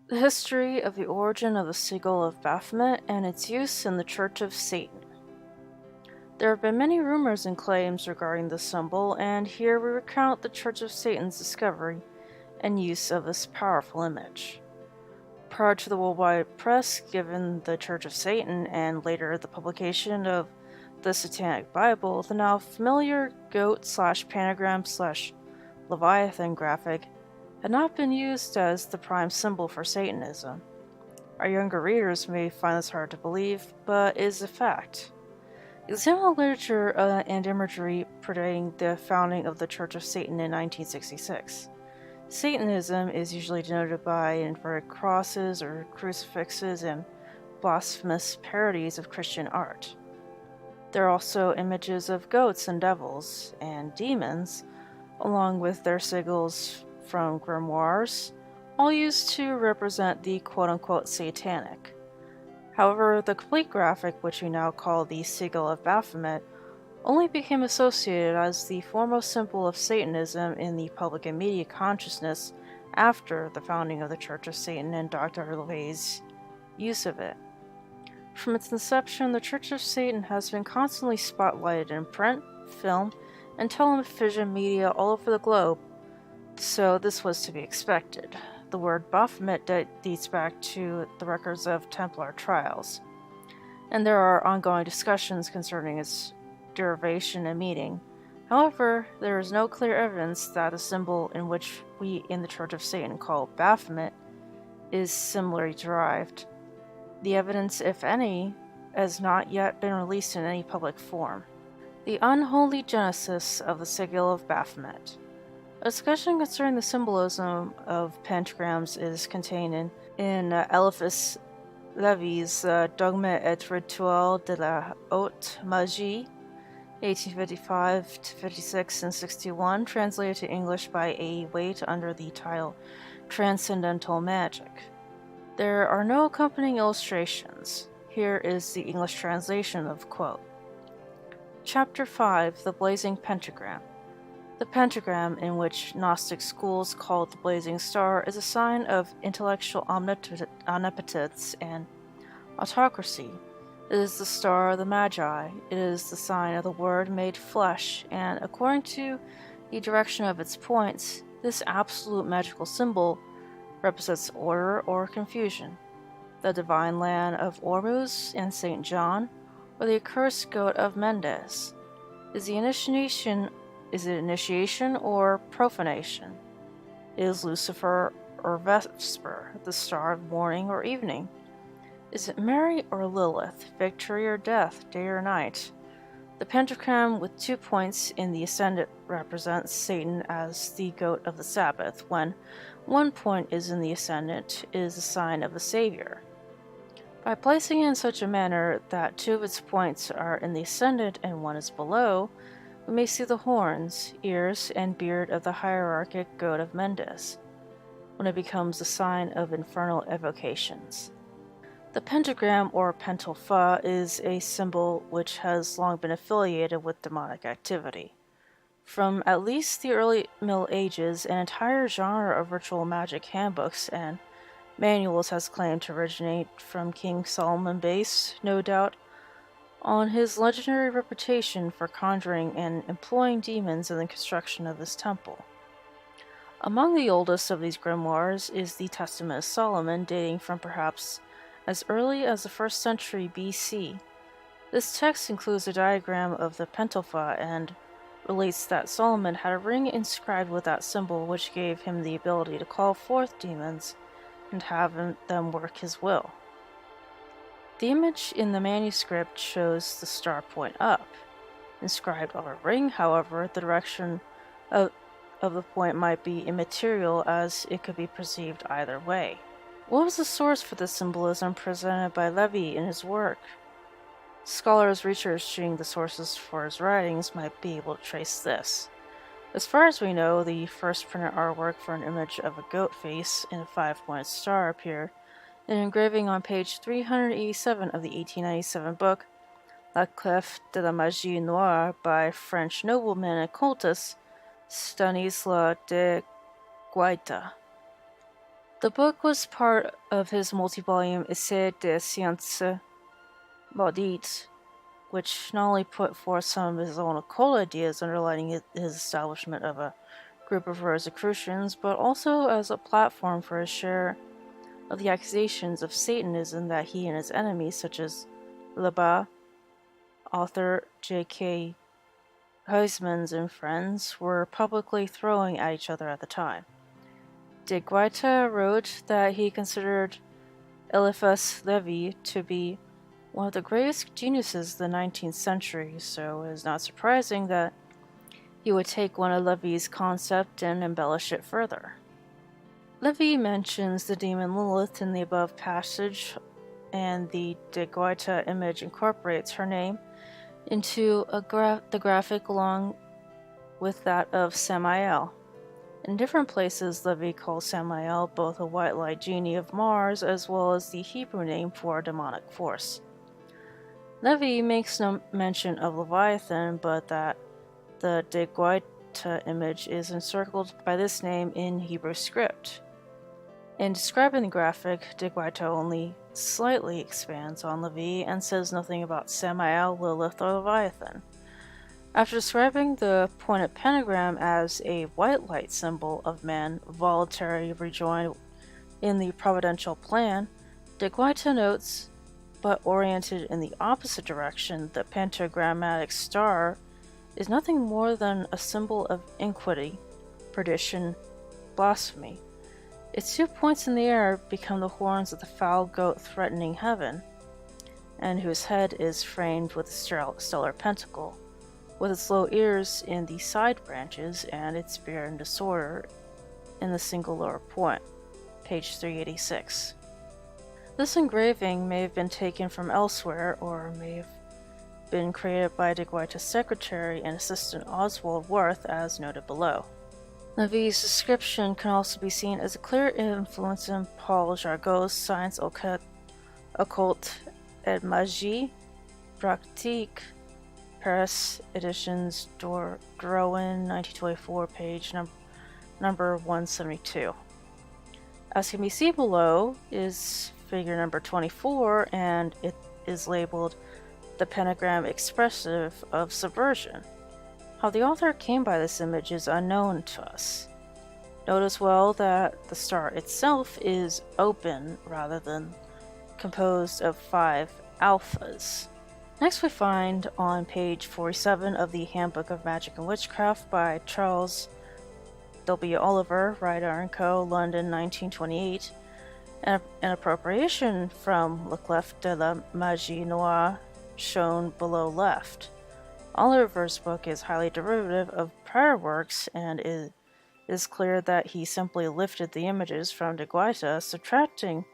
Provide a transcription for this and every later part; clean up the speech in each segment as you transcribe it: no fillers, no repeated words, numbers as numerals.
The history of the origin of the sigil of Baphomet and its use in the Church of Satan. There have been many rumors and claims regarding this symbol, and here we recount the Church of Satan's discovery and use of this powerful image. Prior to the worldwide press given the Church of Satan and later the publication of the Satanic Bible, the now familiar goat/pentagram/Leviathan graphic had not been used as the prime symbol for Satanism. Our younger readers may find this hard to believe, but it is a fact. Examine literature and imagery predating the founding of the Church of Satan in 1966. Satanism is usually denoted by inverted crosses or crucifixes and blasphemous parodies of Christian art. There are also images of goats and devils and demons, along with their sigils from grimoires, all used to represent the quote-unquote satanic. However, the complete graphic, which we now call the Sigil of Baphomet, only became associated as the foremost symbol of Satanism in the public and media consciousness after the founding of the Church of Satan and Dr. LaVey's use of it. From its inception, the Church of Satan has been constantly spotlighted in print, film, and television media all over the globe, so this was to be expected. The word Baphomet dates back to the records of Templar trials, and there are ongoing discussions concerning its derivation and meaning. However, there is no clear evidence that the symbol in which we in the Church of Satan call Baphomet is similarly derived. The evidence, if any, has not yet been released in any public form. The unholy genesis of the sigil of Baphomet. A discussion concerning the symbolism of pentagrams is contained in Eliphas Levy's Dogme et Rituel de la Haute Magie, 1855-56 and 61, translated to English by A. Waite under the title Transcendental Magic. There are no accompanying illustrations. Here is the English translation of quote. Chapter 5, The Blazing Pentagram. The pentagram, in which Gnostic schools call it the blazing star, is a sign of intellectual omnipotence and autocracy. It is the star of the Magi. It is the sign of the Word made flesh, and according to the direction of its points, this absolute magical symbol represents order or confusion. The divine land of Ormuz and St. John, or the accursed goat of Mendes. Is it initiation or profanation? Is Lucifer or Vesper the star of morning or evening? Is it Mary or Lilith, victory or death, day or night? The pentagram with 2 points in the ascendant represents Satan as the goat of the Sabbath, when 1 point is in the ascendant, it is a sign of the Savior. By placing it in such a manner that 2 of its points are in the ascendant and 1 is below, we may see the horns, ears, and beard of the hierarchic goat of Mendes, when it becomes a sign of infernal evocations. The pentagram, or pentalpha, is a symbol which has long been affiliated with demonic activity. From at least the early Middle Ages, an entire genre of ritual magic handbooks and manuals has claimed to originate from King Solomon, based, no doubt, on his legendary reputation for conjuring and employing demons in the construction of his temple. Among the oldest of these grimoires is the Testament of Solomon, dating from perhaps as early as the 1st century BC. This text includes a diagram of the pentalpha and relates that Solomon had a ring inscribed with that symbol, which gave him the ability to call forth demons and have them work his will. The image in the manuscript shows the star point up. Inscribed on a ring, however, the direction of the point might be immaterial, as it could be perceived either way. What was the source for this symbolism presented by Levy in his work? Scholars researching the sources for his writings might be able to trace this. As far as we know, the first printed artwork for an image of a goat face in a 5-pointed star appeared in an engraving on page 387 of the 1897 book La Clef de la Magie Noire by French nobleman and occultist Stanislas de Guaita. The book was part of his multi-volume Essai de Science Maudite, which not only put forth some of his own occult ideas underlining his establishment of a group of Rosicrucians, but also as a platform for his share of the accusations of Satanism that he and his enemies, such as Lebas, author J.K. Huysmans and friends, were publicly throwing at each other at the time. De Guaita wrote that he considered Eliphas Levi to be one of the greatest geniuses of the 19th century, so it is not surprising that he would take one of Levi's concepts and embellish it further. Levi mentions the demon Lilith in the above passage, and the De Guaita image incorporates her name into the graphic along with that of Samael. In different places, Levi calls Samael both a white light genie of Mars as well as the Hebrew name for a demonic force. Levi makes no mention of Leviathan, but that the De Guaita image is encircled by this name in Hebrew script. In describing the graphic, De Guaita only slightly expands on Levi and says nothing about Samael, Lilith, or Leviathan. After describing the pointed pentagram as a white light symbol of man voluntarily rejoined in the providential plan, De Guaita notes, but oriented in the opposite direction, the pentagrammatic star is nothing more than a symbol of iniquity, perdition, blasphemy. Its 2 points in the air become the horns of the foul goat threatening heaven, and whose head is framed with a stellar pentacle, with its low ears in the side branches and its beard in disorder in the single lower point. Page 386. This engraving may have been taken from elsewhere, or may have been created by De Guaita's secretary and assistant Oswald Worth, as noted below. Levi's description can also be seen as a clear influence in Paul Jargot's Science Occulte et Magie Pratique, Paris Editions Drouin, 1924, page number 172. As can be seen below is figure number 24, and it is labeled the pentagram expressive of subversion. How the author came by this image is unknown to us. Note as well that the star itself is open rather than composed of 5 alphas. Next we find on page 47 of the Handbook of Magic and Witchcraft by Charles W. Oliver, Ryder & Co., London, 1928, an appropriation from Le Clef de la Magie Noire shown below left. Oliver's book is highly derivative of prior works, and it is clear that he simply lifted the images from De Guaita, subtracting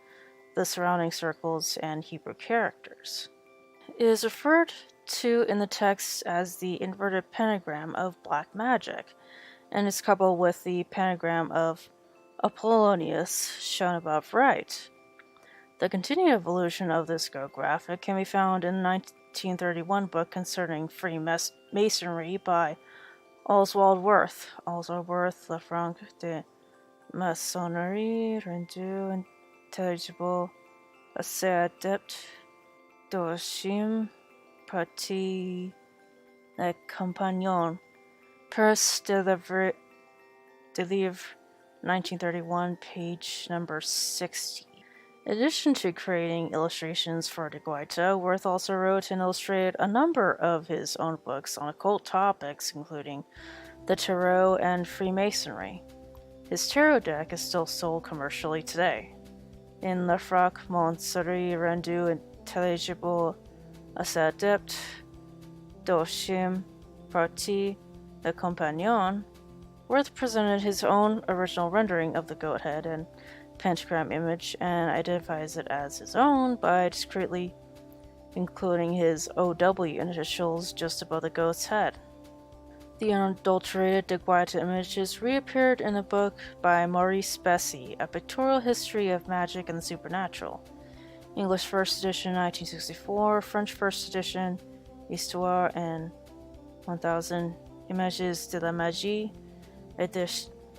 the surrounding circles and Hebrew characters. It is referred to in the text as the inverted pentagram of black magic, and is coupled with the pentagram of Apollonius shown above right. The continued evolution of this goat graphic can be found in the 1931 book concerning Freemasonry by Oswald Worth. Oswald Worth, Le Franc de Maçonnerie rendu intelligible à ses adeptes d'origine partie les compagnons. Paris de Livre, 1931, page number 60. In addition to creating illustrations for De Guaita, Worth also wrote and illustrated a number of his own books on occult topics, including the Tarot and Freemasonry. His tarot deck is still sold commercially today. In Le Frac Montsouris rendu intelligible à ses adeptes d'origine partie les compagnons, Worth presented his own original rendering of the goat head and pentagram image and identifies it as his own by discreetly including his OW initials just above the goat's head. The unadulterated De Guaita images reappeared in the book by Maurice Bessy, A Pictorial History of Magic and the Supernatural. English First Edition, 1964, French First Edition, Histoire and 1000 Images de la Magie,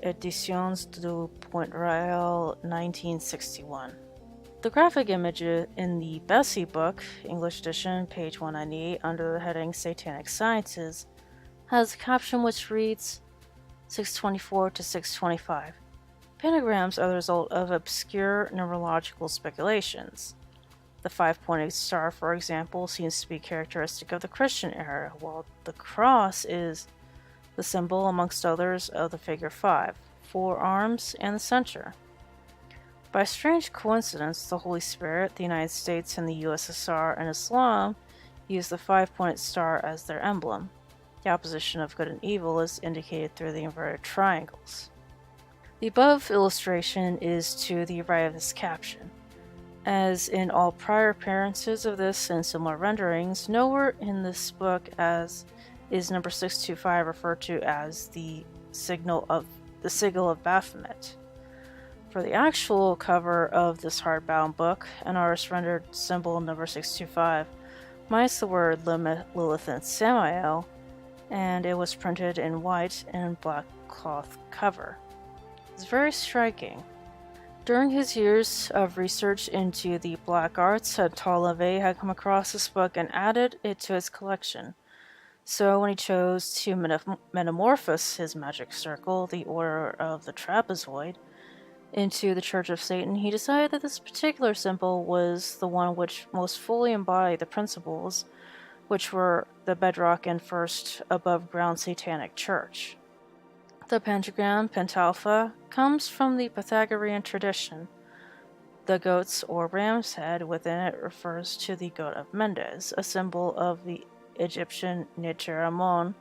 Editions du Point Royal, 1961. The graphic image in the Bessie book, English edition, page 198, under the heading Satanic Sciences, has a caption which reads 624 to 625. Pentagrams are the result of obscure numerological speculations. The five-pointed star, for example, seems to be characteristic of the Christian era, while the cross is the symbol, amongst others, of the figure 5, 4 arms, and the center. By a strange coincidence, the Holy Spirit, the United States, and the USSR and Islam use the five-pointed star as their emblem. The opposition of good and evil is indicated through the inverted triangles. The above illustration is to the right of this caption. As in all prior appearances of this and similar renderings, nowhere in this book is number 625 referred to as the sigil of Baphomet. For the actual cover of this hardbound book, an artist rendered symbol number 625 minus the word Lilith and Samael, and it was printed in white and black cloth cover. It's very striking. During his years of research into the black arts, Ptolemy had come across this book and added it to his collection. So when he chose to metamorphose his magic circle, the Order of the Trapezoid, into the Church of Satan, he decided that this particular symbol was the one which most fully embodied the principles which were the bedrock and first above-ground satanic church. The pentagram, pentalpha, comes from the Pythagorean tradition. The goat's or ram's head within it refers to the goat of Mendes, a symbol of the Egyptian Neter-Amon,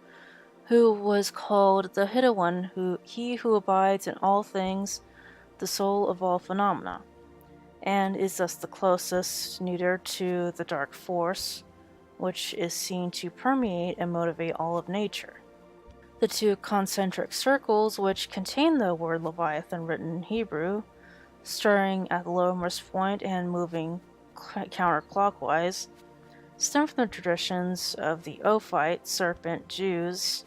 who was called the Hidden One, he who abides in all things, the soul of all phenomena, and is thus the closest neither to the dark force, which is seen to permeate and motivate all of nature. The two concentric circles, which contain the word Leviathan written in Hebrew, starting at the lowermost point and moving counterclockwise, stem from the traditions of the Ophite serpent Jews,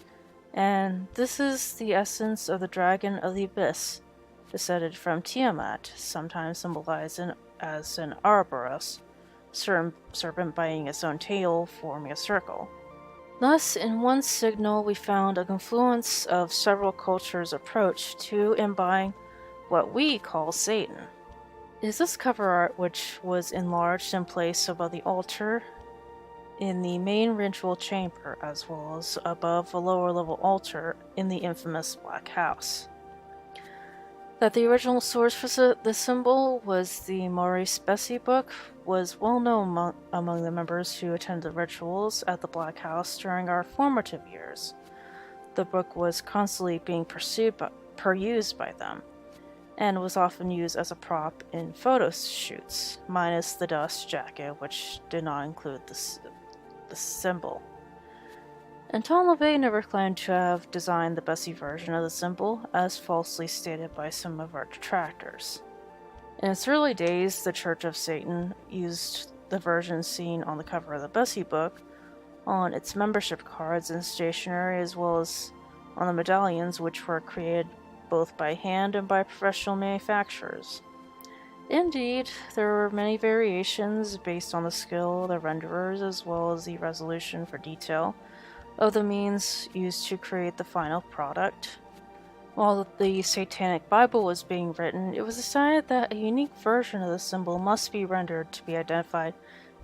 and this is the essence of the dragon of the abyss, descended from Tiamat, sometimes symbolized as an Ouroboros, serpent biting its own tail, forming a circle. Thus, in one signal, we found a confluence of several cultures' approach to embodying what we call Satan. Is this cover art, which was enlarged and placed above the altar in the main ritual chamber, as well as above a lower-level altar in the infamous Black House. That the original source for the symbol was the Maurice Bessie book was well known among the members who attended the rituals at the Black House during our formative years. The book was constantly being perused by them, and was often used as a prop in photo shoots, minus the dust jacket, which did not include the symbol. And Ptolemy never claimed to have designed the Bessie version of the symbol, as falsely stated by some of our detractors. In its early days, the Church of Satan used the version seen on the cover of the Bessie book on its membership cards and stationery, as well as on the medallions, which were created both by hand and by professional manufacturers. Indeed, there were many variations based on the skill of the renderers, as well as the resolution for detail of the means used to create the final product. While the Satanic Bible was being written, it was decided that a unique version of the symbol must be rendered to be identified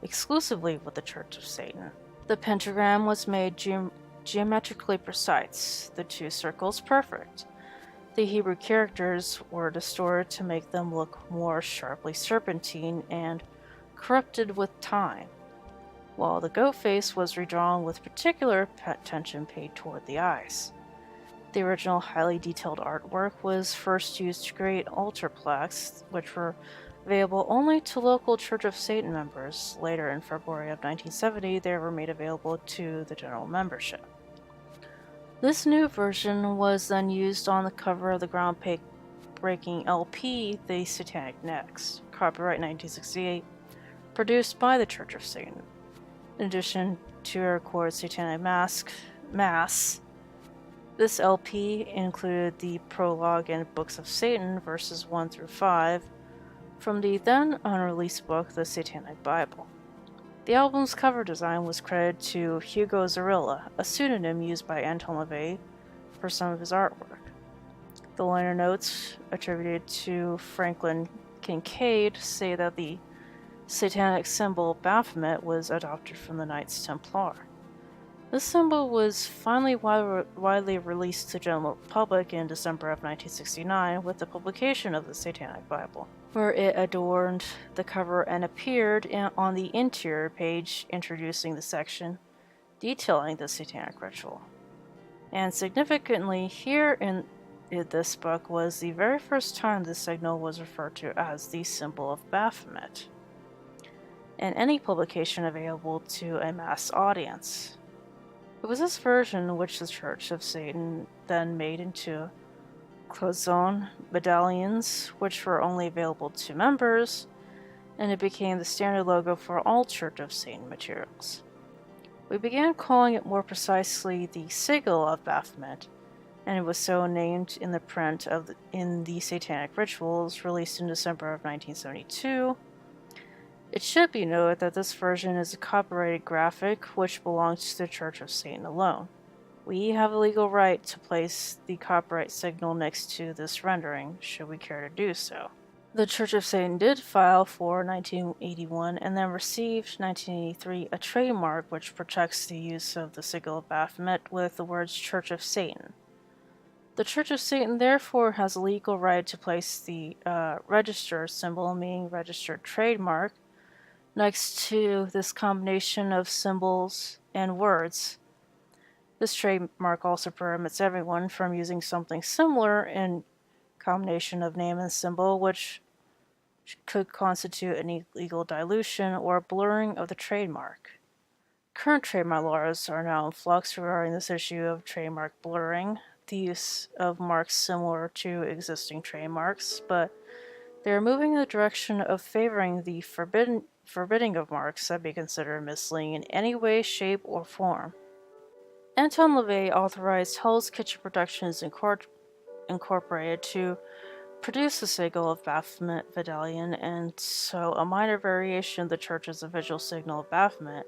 exclusively with the Church of Satan. The pentagram was made geometrically precise, the two circles perfect. The Hebrew characters were distorted to make them look more sharply serpentine and corrupted with time, while the goat face was redrawn with particular attention paid toward the eyes. The original highly detailed artwork was first used to create altar plaques, which were available only to local Church of Satan members. Later, in February of 1970, they were made available to the general membership. This new version was then used on the cover of the groundbreaking LP, The Satanic Next, copyright 1968, produced by the Church of Satan. In addition to a recorded Satanic Mass, This LP included the prologue and Books of Satan, verses 1 through 5, from the then unreleased book, The Satanic Bible. The album's cover design was credited to Hugo Zorilla, a pseudonym used by Anton LaVey for some of his artwork. The liner notes, attributed to Franklin Kincaid, say that the satanic symbol Baphomet was adopted from the Knights Templar. This symbol was finally widely released to the general public in December of 1969 with the publication of the Satanic Bible, where it adorned the cover and appeared on the interior page introducing the section detailing the satanic ritual. And significantly, here in this book was the very first time the signal was referred to as the symbol of Baphomet, in any publication available to a mass audience. It was this version which the Church of Satan then made into cloisonne medallions, which were only available to members, and it became the standard logo for all Church of Satan materials. We began calling it more precisely the sigil of Baphomet, and it was so named in the print in the Satanic Rituals released in December of 1972. It should be noted that this version is a copyrighted graphic which belongs to the Church of Satan alone. We have a legal right to place the copyright signal next to this rendering, should we care to do so. The Church of Satan did file for 1981 and then received 1983 a trademark which protects the use of the sigil of Baphomet with the words Church of Satan. The Church of Satan therefore has a legal right to place the register symbol, meaning registered trademark, next to this combination of symbols and words. This trademark also permits everyone from using something similar in combination of name and symbol, which could constitute an illegal dilution or blurring of the trademark. Current trademark laws are now in flux regarding this issue of trademark blurring, the use of marks similar to existing trademarks, but they are moving in the direction of favoring the forbidding of marks that be considered misleading in any way, shape, or form. Anton LaVey authorized Hell's Kitchen Productions Incorporated to produce the sigil of Baphomet medallion, and so a minor variation of the Church's official signal of Baphomet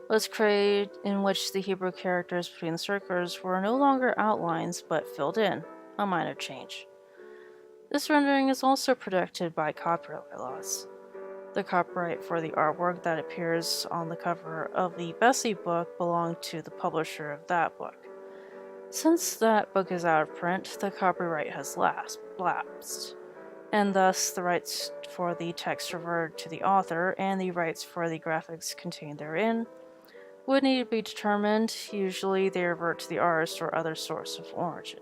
was created, in which the Hebrew characters between the circles were no longer outlines but filled in, a minor change. This rendering is also protected by copyright laws. The copyright for the artwork that appears on the cover of the Bessie book belonged to the publisher of that book. Since that book is out of print, the copyright has lapsed, and thus the rights for the text revert to the author, and the rights for the graphics contained therein would need to be determined. Usually they revert to the artist or other source of origin.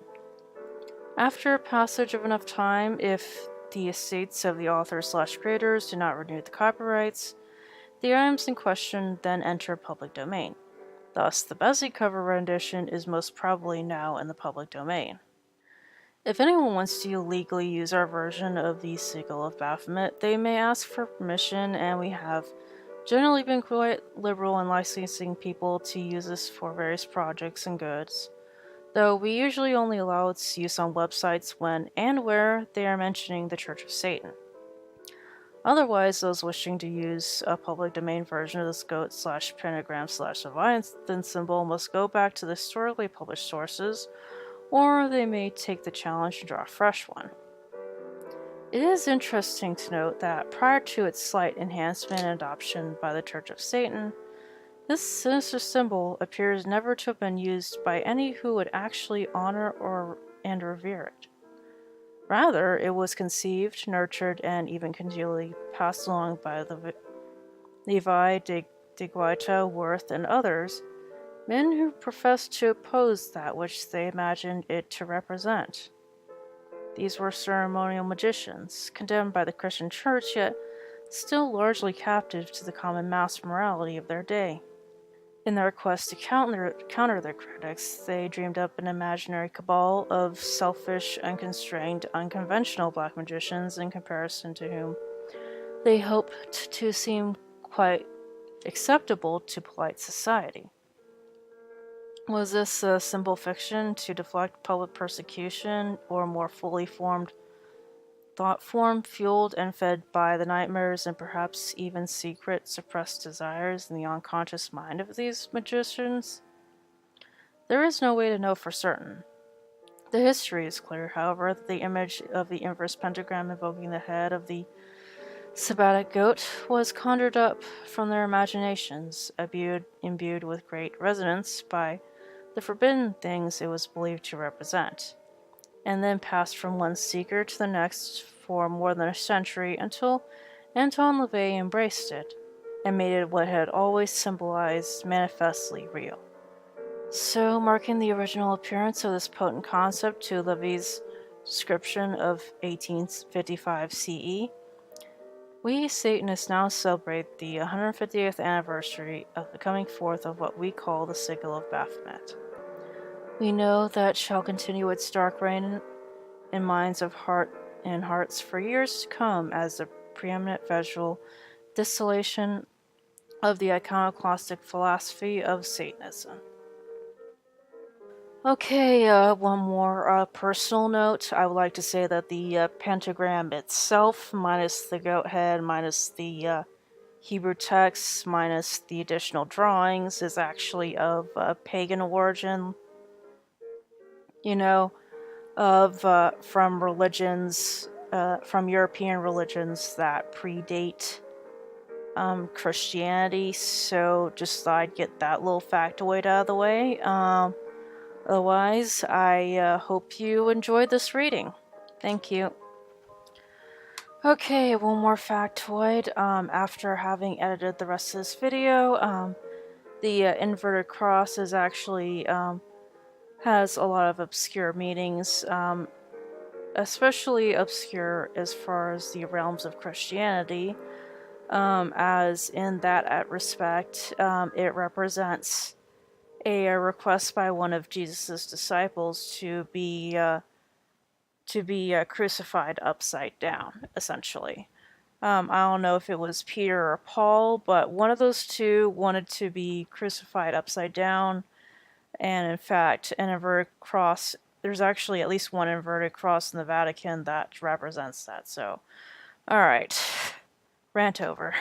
After passage of enough time, if the estates of the author/creators do not renew the copyrights, the items in question then enter public domain. Thus, the Bessie cover rendition is most probably now in the public domain. If anyone wants to illegally use our version of the sigil of Baphomet, they may ask for permission, and we have generally been quite liberal in licensing people to use this for various projects and goods, though we usually only allow its use on websites when and where they are mentioning the Church of Satan. Otherwise, those wishing to use a public domain version of this goat/pentagram/Leviathan symbol must go back to the historically published sources, or they may take the challenge and draw a fresh one. It is interesting to note that prior to its slight enhancement and adoption by the Church of Satan, this sinister symbol appears never to have been used by any who would actually honor and revere it. Rather, it was conceived, nurtured, and even continually passed along by the Levi, de Guaita, Worth, and others, men who professed to oppose that which they imagined it to represent. These were ceremonial magicians, condemned by the Christian Church, yet still largely captive to the common mass morality of their day. In their quest to counter their critics, they dreamed up an imaginary cabal of selfish, unconstrained, unconventional black magicians in comparison to whom they hoped to seem quite acceptable to polite society. Was this a simple fiction to deflect public persecution, or more fully formed thought form fueled and fed by the nightmares and perhaps even secret suppressed desires in the unconscious mind of these magicians? There is no way to know for certain. The history is clear, however, that the image of the inverse pentagram invoking the head of the Sabbatic goat was conjured up from their imaginations, imbued with great resonance by the forbidden things it was believed to represent, and then passed from one seeker to the next for more than a century until Anton LaVey embraced it and made it what it had always symbolized manifestly real. So, marking the original appearance of this potent concept to LaVey's description of 1855 CE, we Satanists now celebrate the 150th anniversary of the coming forth of what we call the Sigil of Baphomet. We know that shall continue its dark reign in minds of hearts for years to come as the preeminent visual distillation of the iconoclastic philosophy of Satanism. Okay, one more personal note. I would like to say that the pentagram itself, minus the goat head, minus the Hebrew text, minus the additional drawings, is actually of pagan origin. You know, from religions, from European religions that predate Christianity. So just thought I'd get that little factoid out of the way. Otherwise, I hope you enjoyed this reading. Thank you. Okay, one more factoid. After having edited the rest of this video, the inverted cross is actually has a lot of obscure meanings, especially obscure as far as the realms of Christianity, as in that respect, it represents a request by one of Jesus' disciples to be crucified upside down, essentially. I don't know if it was Peter or Paul, but one of those two wanted to be crucified upside down. And in fact, an inverted cross, there's actually at least one inverted cross in the Vatican that represents that. So, alright, rant over.